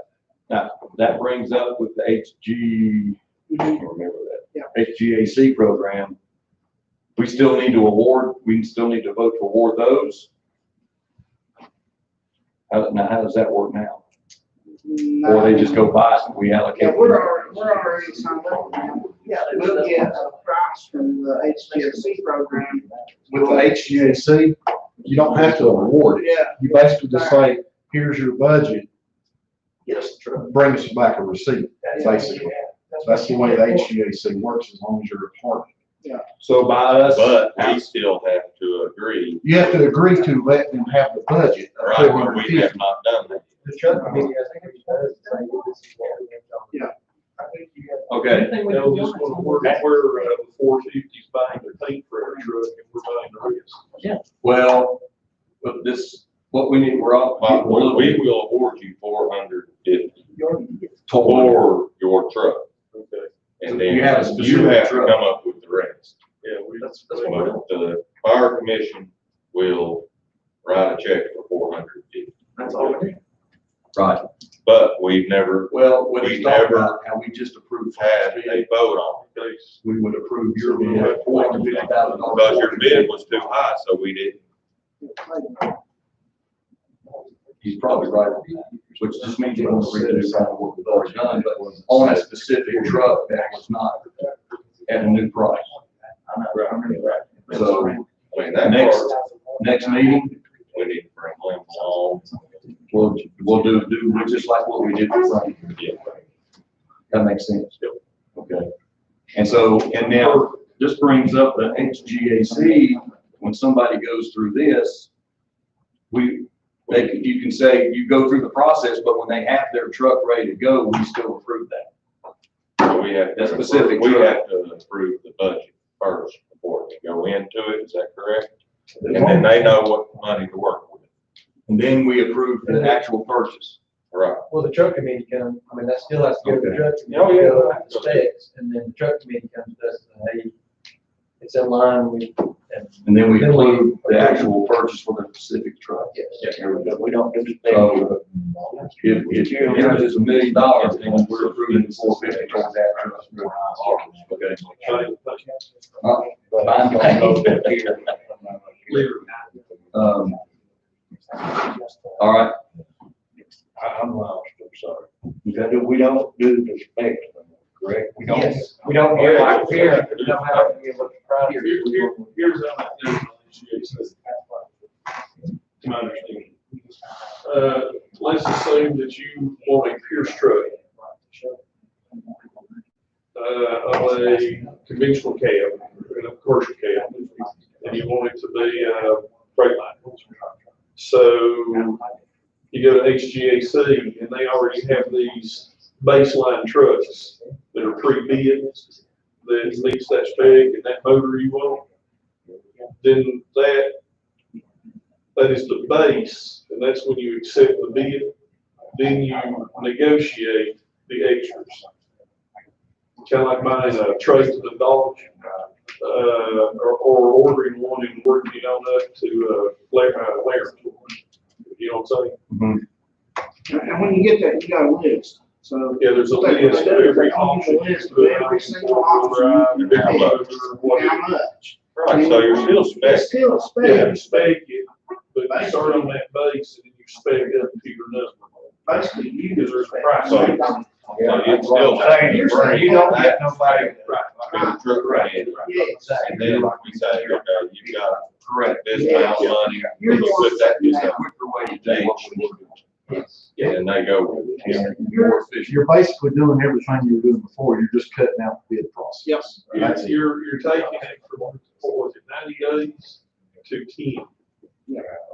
Now, that brings up with the I don't remember that. Yeah. HGAC program. We still need to vote to award those. Now, how does that work now? Or they just go buy it and we Yeah, allocate? we're already signed up now. Yeah, they We'll will. get a price from the HGC program. With the HGAC, you don't have to award it. Yeah. You basically just say, here's your budget, Get us the truck. bring us back a receipt, basically. That's the way the HGAC works, as long as you're a partner. So by us. But we still have to agree, You have to agree to let them have the budget. of right, but we 450. have not done that. The truck committee, I think it does say this is what we have done. Yeah. I think you have. Okay, They'll just want to work where the 450's buying the paint for our truck and we're buying the rest. well, but this, what we need, we're all. Well, we will award you 450 Total. for your truck. Okay. And then You have a you specific have to truck. come up with the rest. Yeah, That's what we're doing. But the fire commission will write a check for 450. That's all we need. Right. But we've never Well, when We we talk never about how we just approved, had a vote on it. Okay. we would approve your bid at $450,000. Because your bid was too high, so we didn't. He's probably right, which just means you want to redo kind of what we've already done, but on a specific truck that was not at a new price. So I mean, that next, part, next meeting, we need to bring them along. we'll do just like what we did with Frank. Yeah. That makes sense. Okay. And so, and now this brings up the HGAC, when somebody goes through this, you can say, you go through the process, but when they have their truck ready to go, we still approve that. So we have, That's specific we truck. have to approve the budget first before we go into it, is that correct? And then they know what money to work with. And then we approve the actual purchase. Right. Well, the truck committee comes, I mean, that still has to go to the Okay. truck. Oh, yeah. Go out to specs, and then the truck committee comes to us and, hey, it's in line with, And then we approve the actual purchase for the specific truck. yes. We don't do the So if yours is $1 million, then we're approving the 450 towards that truck. Okay. All right. I'm lost, I'm sorry. Okay. We don't do the specs, correct? We don't. Yes, we don't hear like here, we don't have to give what the price is. Here's how that does on HGAC. To my understanding. Let's assume that you want a Pierce truck. Of a conventional cab, and a commercial cab, and you want it to be a freight line. So you go to HGAC and they already have these baseline trucks that are pre-bid, that meets that spec and that motor you want. Then that is the base, and that's when you accept the bid. Then you negotiate the extras. Kind of like buying a tray to the Dodge, or ordering one and working it on up to Laramie. You know what I'm saying? And when you get that, you got a list, so. Yeah, there's a list of every option. List of every single option, How much? how much. Right, so you're still It's spec. still a Yeah, you spec, spec it, but you start on that base and then you spec up to your number. basically, you Because do there's spec. price. So it's still. You're saying you don't get nobody. Right. Truck rate. Yes. And then we say, okay, you've got Correct. this amount of money, You're and the you one put that, setting just that. a quicker way to do what we do. Yeah, and they go with it. More efficient. You're basically doing everything you were doing before, you're just cutting out the bid process. Yep. That's it. You're taking it from, what was it, 90 days to 10.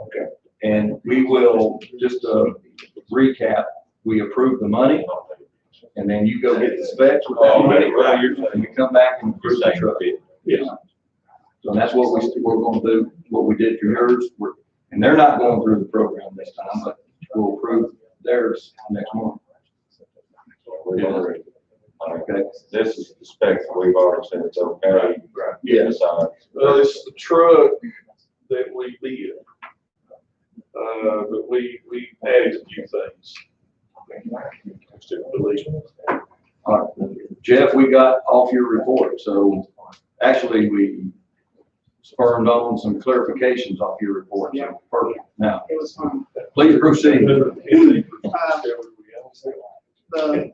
Okay. And we will, just recap, we approve the money, and then you go get the specs with that Oh, money, right, you're and you come back and You're approve the saying truck. bid. Yes. So that's what we're gonna do, what we did for yours, and they're not going through the program this time, but we'll approve theirs next month. We've already, Okay. this is the specs we've already said it's okay. Yes. Well, it's the truck that we bid. But we added a few things. Still believe. All right. Jeff, we got off your report, so actually we spurned on some clarifications off your report. So perfect. Now, It was fun. please proceed. the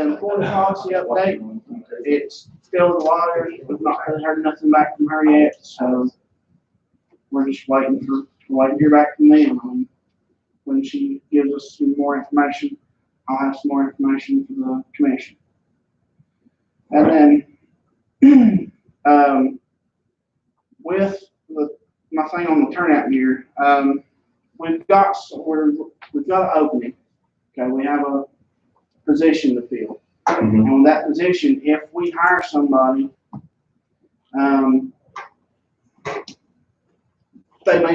employee policy update, it's still the lawyer, we've not heard nothing back from her yet, so we're just waiting to hear back from them. When she gives us some more information, I'll have some more information for the commission. And then, with my thing on the turnout gear, we've got an opening. Okay, we have a position to fill. And with that position, if we hire somebody, they may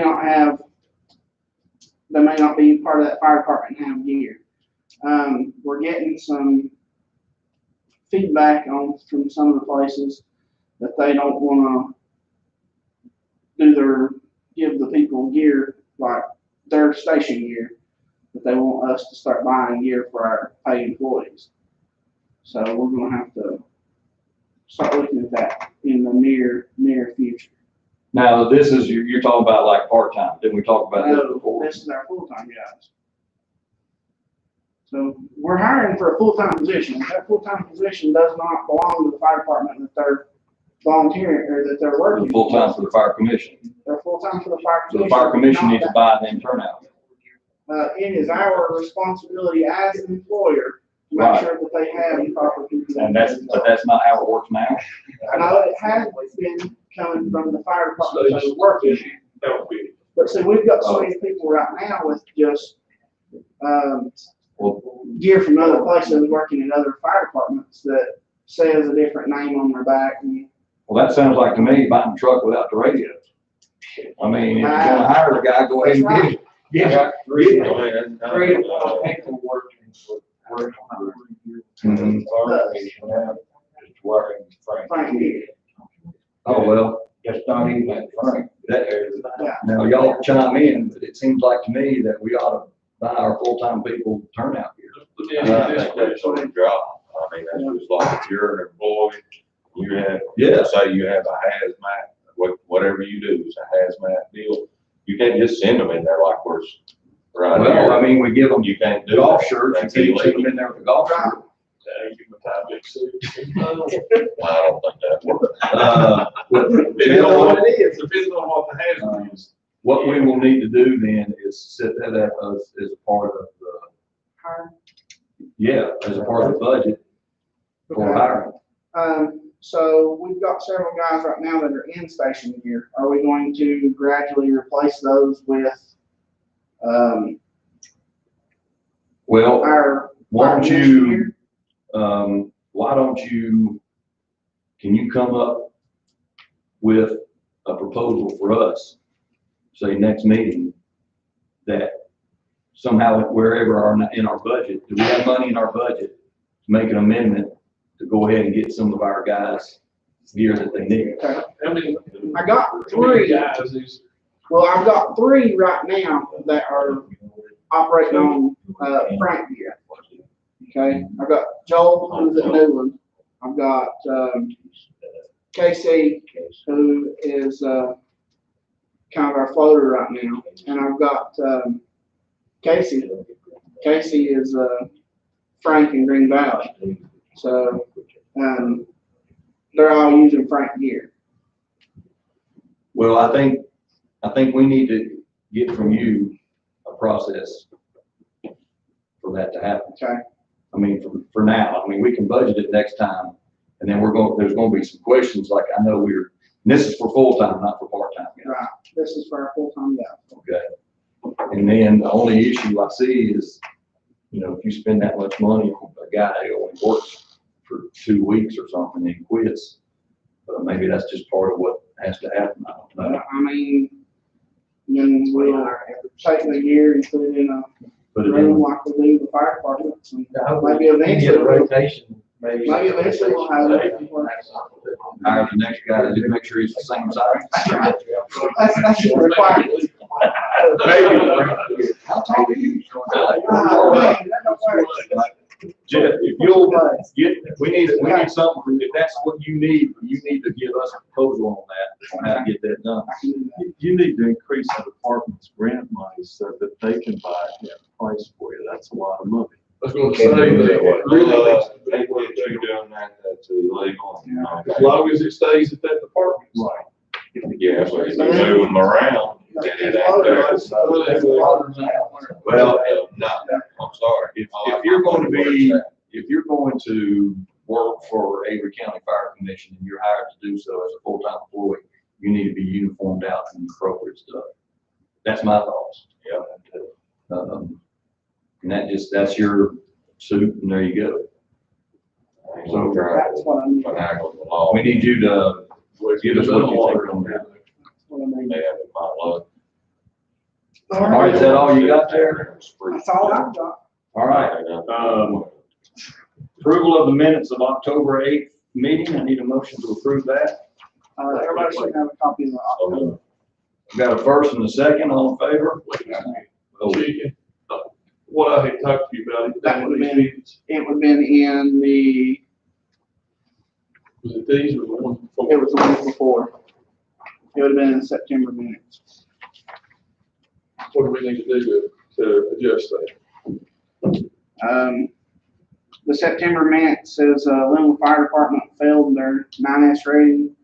not be part of that fire department and have gear. We're getting some feedback from some of the places that they don't want to give the people gear like their station gear, but they want us to start buying gear for our paid employees. So we're gonna have to start looking at that in the near future. Now, this is, you're talking about like part-time, didn't we talk about this No, before? this is our full-time guys. So we're hiring for a full-time position. That full-time position does not belong to the fire department that they're volunteering or that they're working. Full-time for the fire commission. They're full-time for the fire So commission. the fire commission not needs to that. buy them turnout. It is our responsibility as an employer to make Right. sure that they have proper PPE. And but that's not how it works now. No, it has been coming from the fire department that are working. But see, we've got so many people right now with just, Well, gear from other places working in other fire departments that says a different name on their back. And well, that sounds like to me buying a truck without the radio. I mean, if you're gonna hire a guy, go ahead and get it. I got three people working for Mhm. just working Frank. Frank gear. Oh, well, Just not even Frank. now y'all chime in, but it seems like to me that we ought to buy our full-time people turnout gear. I think that's on the job. I mean, that's just like if you're an employee, you have, Yeah. say you have a hazmat, whatever you do is a hazmat deal. You can't just send them in there like we're right Well, I here. mean, we give them You can't do golf that. shirts, That's you can't keep them illegal. in there with the golf shirt. I don't think that works. Depends on what it is, depends on what the hazard is. What we will need to do then is set that up as a part of as a part of the budget for Okay. hiring. So we've got several guys right now that are in station gear. Are we going to gradually replace those with, Well, our? why don't fire you, gear? can you come up with a proposal for us, say next meeting, that somehow wherever in our budget, do we have money in our budget to make an amendment to go ahead and get some of our guys gear that they need? Okay. I mean, I got three. guys who's Well, I've got three right now that are operating on, Frank gear. Okay, I've got Joel, who's at Newland. I've got, Casey, who is, kind of our floater right now. And I've got, Casey. Casey is, Frank in Green Valley. So, they're all using Frank gear. Well, I think we need to get from you a process for that to happen. Okay. I mean, for now, I mean, we can budget it next time, and then there's gonna be some questions, like I know and this is for full-time, not for part-time. Right. This is for our full-time guys. Okay. And then the only issue I see is, if you spend that much money on a guy who only works for 2 weeks or something and quits, maybe that's just part of what has to happen. I don't know. I mean, then we'll take the gear and put it in a Put it room in, like we do the fire department. And maybe Get a eventually, rotation, maybe. maybe eventually we'll have it. hire the next guy to make sure he's the same size. That's the requirement. How tall are you? Oh, man, that don't work. Jeff, if you'll we need something, if that's what you need to give us a proposal on that, on how to get that done. You need to increase the department's grant money so that they can buy place for you. That's a lot of money. I was gonna say, that it really needs to They be worked get you out. doing that, that's illegal. As long as it stays at that department. Right. Yeah, but if you move them around, then it ain't there. Well, No, I'm sorry. If you're going to be, if you're going to work for Avery County Fire Commission and you're hired to do so as a full-time employee, you need to be uniformed out in the appropriate stuff. That's my thoughts. Yeah. And that's your suit, and there you go. I ain't gonna try That's to what I'm, finagle the law. We need you to give us what you think on that. what I mean. They have it my luck. All right, is that all you got there? That's all I've got. All right. Approval of the minutes of October 8th meeting. I need a motion to approve that. Everybody should have a copy of the October. We got a first and a second, all in favor? Oh, Chicken, what I had talked to you about, That would've been- meetings, It would have been in the, was it these or the ones before? it was the week before. It would have been in September minutes. What do we need to do to adjust that? The September minute says, Linwood Fire Department failed their 9S rating.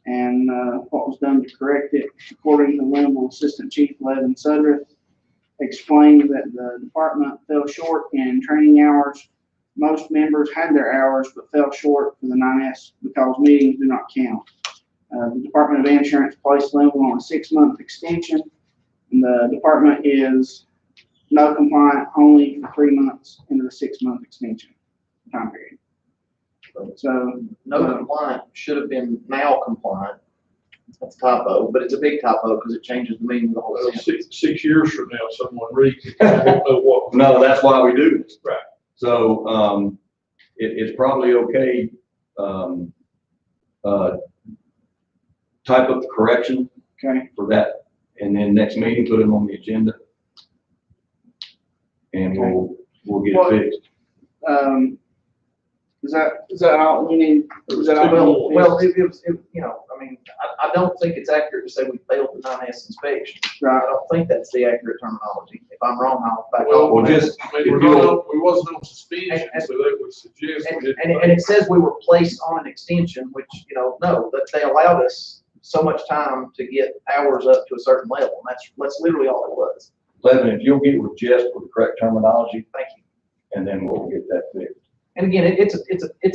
And, what was done to correct it, according to Linwood Assistant Chief Levin Sudreth, explained that the department fell short in training hours. Most members had their hours, but fell short for the 9S because meetings do not count. The Department of Insurance placed Linwood on a 6-month extension. And the department is no compliant only for 3 months into the 6-month extension time period. So, No compliant should have been now compliant. That's a typo, but it's a big typo because it changes the meaning of the whole Well, sentence. six years from now, someone reads it, they won't know what. No, that's why we do this. Right. So, it's probably okay, type up the correction okay, for that, and then next meeting, put it on the agenda. And we'll get Well, it fixed. is that all we need? Is that all? Well, it was, you know, I mean, I don't think it's accurate to say we failed the 9S inspection. I Right, don't think that's the accurate terminology. If I'm wrong, I'll back Well, off. Well, just, I mean, we wasn't on suspension, so that would suggest we didn't. And it says we were placed on an extension, which, you know, no, that they allowed us so much time to get hours up to a certain level. And that's literally all it was. Levin, if you'll get with Jess with the correct terminology, Thank you. and then we'll get that fixed. And again, it's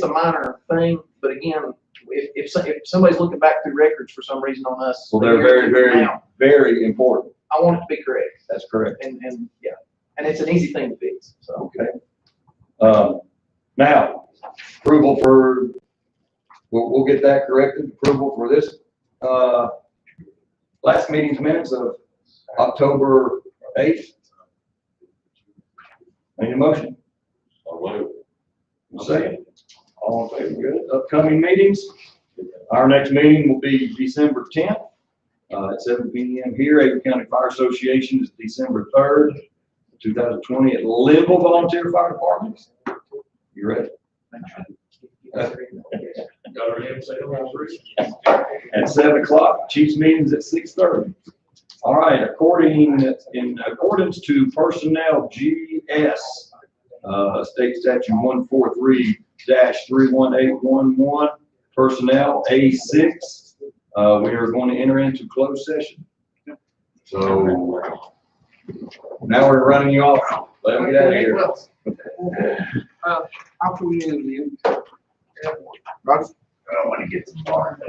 a minor thing, but again, if somebody's looking back through records for some reason on us. Well, they're very, very, very important. I want it to be correct. That's correct. And yeah, and it's an easy thing to fix, so. Okay. Now, approval for, we'll get that corrected, approval for this, last meeting's minutes of October 8th. Need a motion? Second. All in favor, good. Upcoming meetings. Our next meeting will be December 10th, at 7 p.m. here. Avery County Fire Association is December 3rd, 2020 at Linville Volunteer Fire Department. You ready? Got our hands set on three. At 7 o'clock. Chiefs meetings at 6:30. All right, in accordance to Personnel GS, State Statute 143-31811, Personnel A6, we are going to enter into closed session. So now we're running you off. Let me get out of here. I'll put you in the I want to get some bar.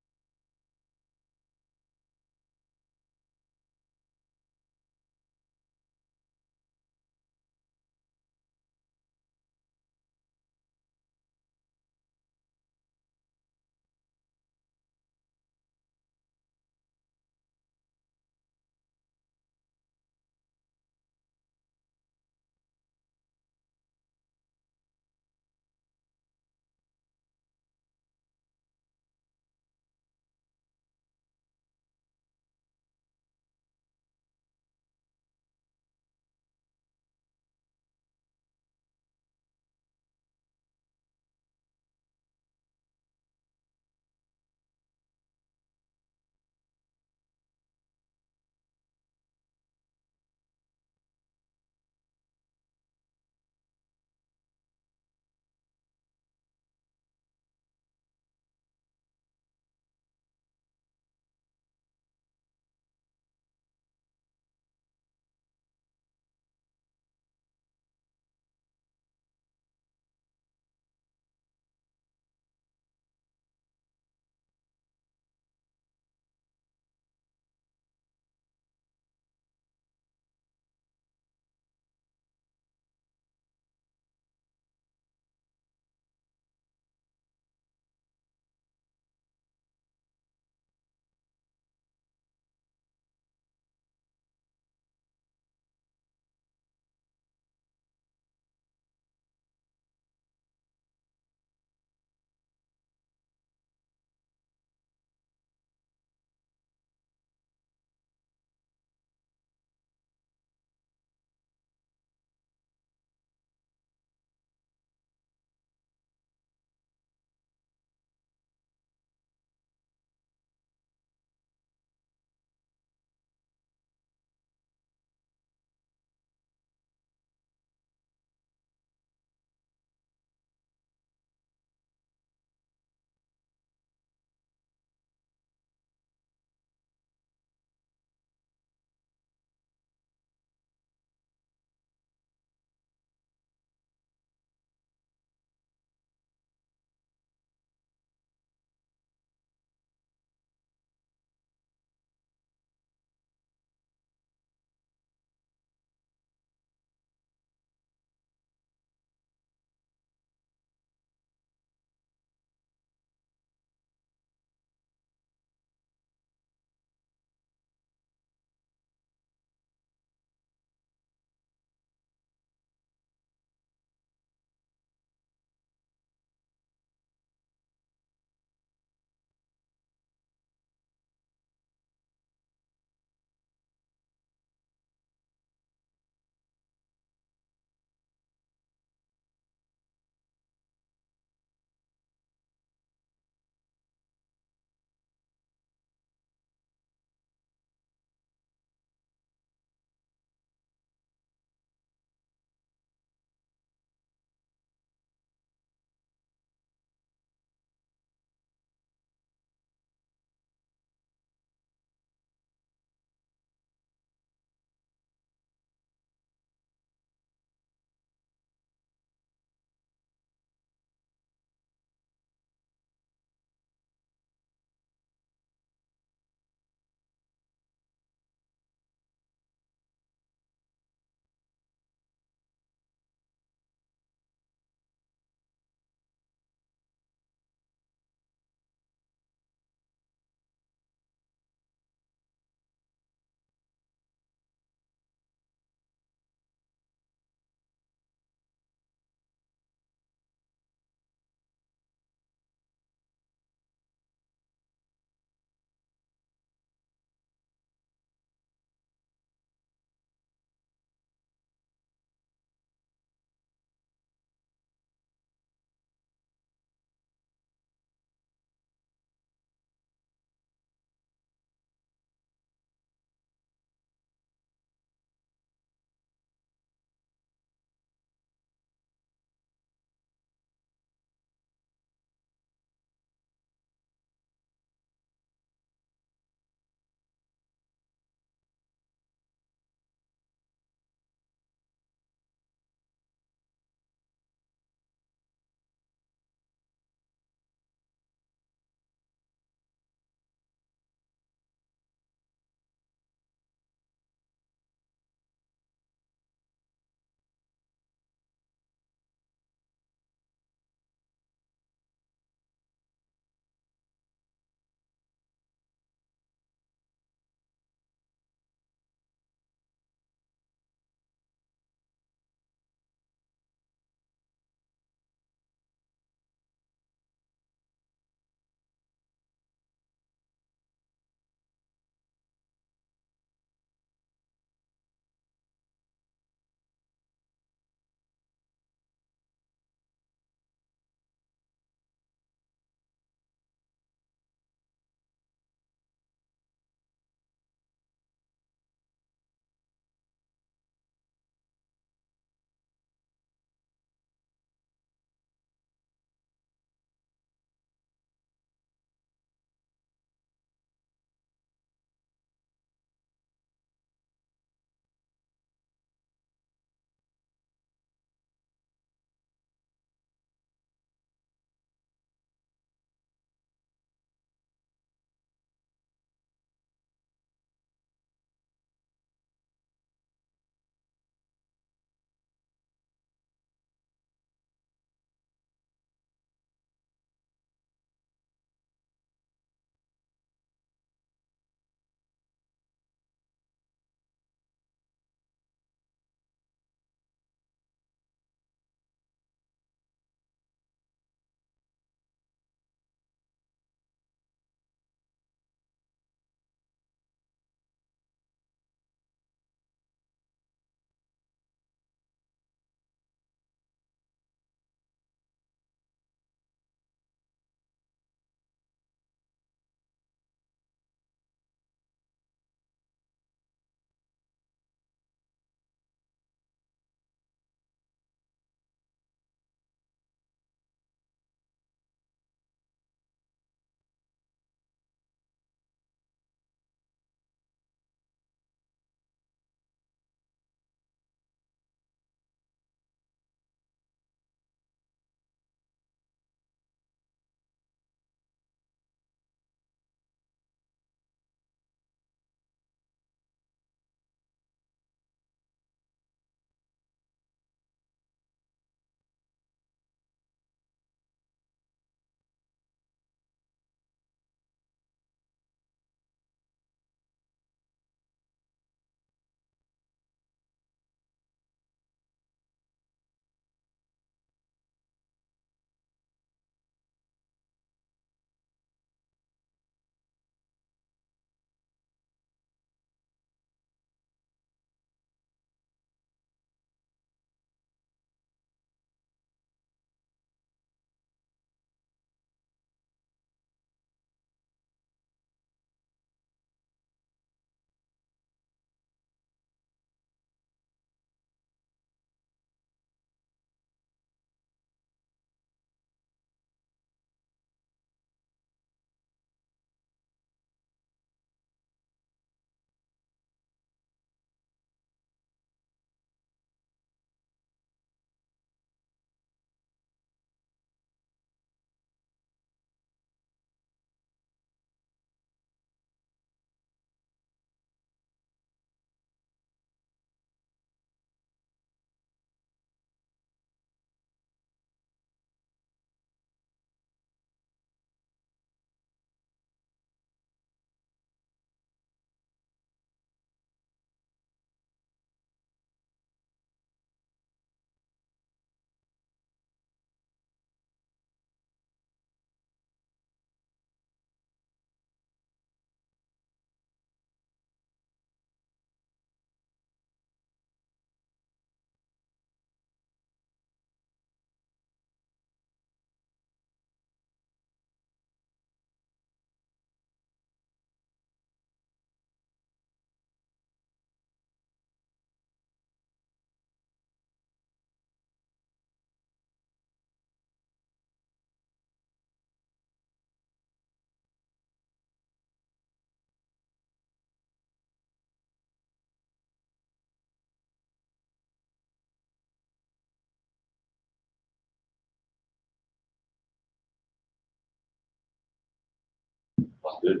Good.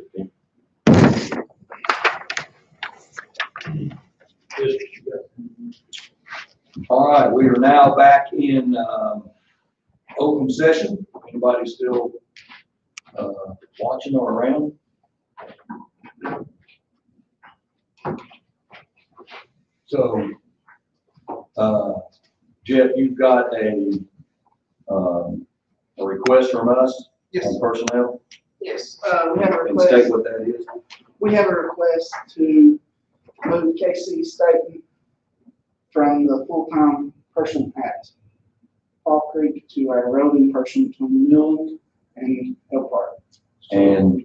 All right, we are now back in, open session. Anybody still, watching or around? So, Jeff, you've got a request from us on personnel, Yes, we have a and state request, what that is. we have a request to move Casey Staton from the full-time person at Fall Creek to a roving person between Newland and Elk Park. And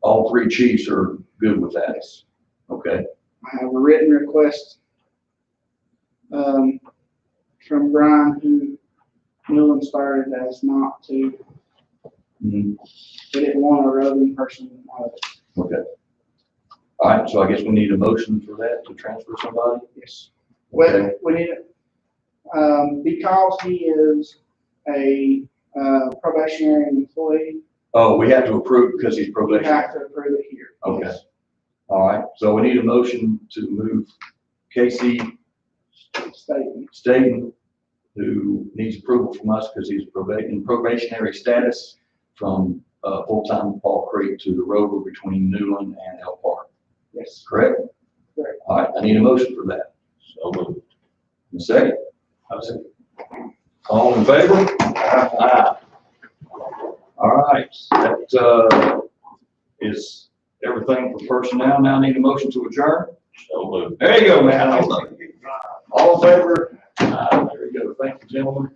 all three chiefs are good with that. Okay, I have a written request, from Brian, who Newland started as not to, mhm, they didn't want a roving person out of it. okay. All right, so I guess we need a motion for that to transfer somebody? Yes. Well, Okay. we need it, because he is a probationary employee, Oh, we have to approve because he's we probationary. have to approve it here. Okay. All right, so we need a motion to move Casey Statement. Staten, who needs approval from us because he's in probationary status, from full-time Fall Creek to the rover between Newland and Elk Park. Yes. Correct? Correct. All right, I need a motion for that. So moved. A second? All in favor? Aye. All right, that is everything for personnel. Now I need a motion to adjourn. So moved. There you go, man. All in favor? There you go. Thank you, gentlemen.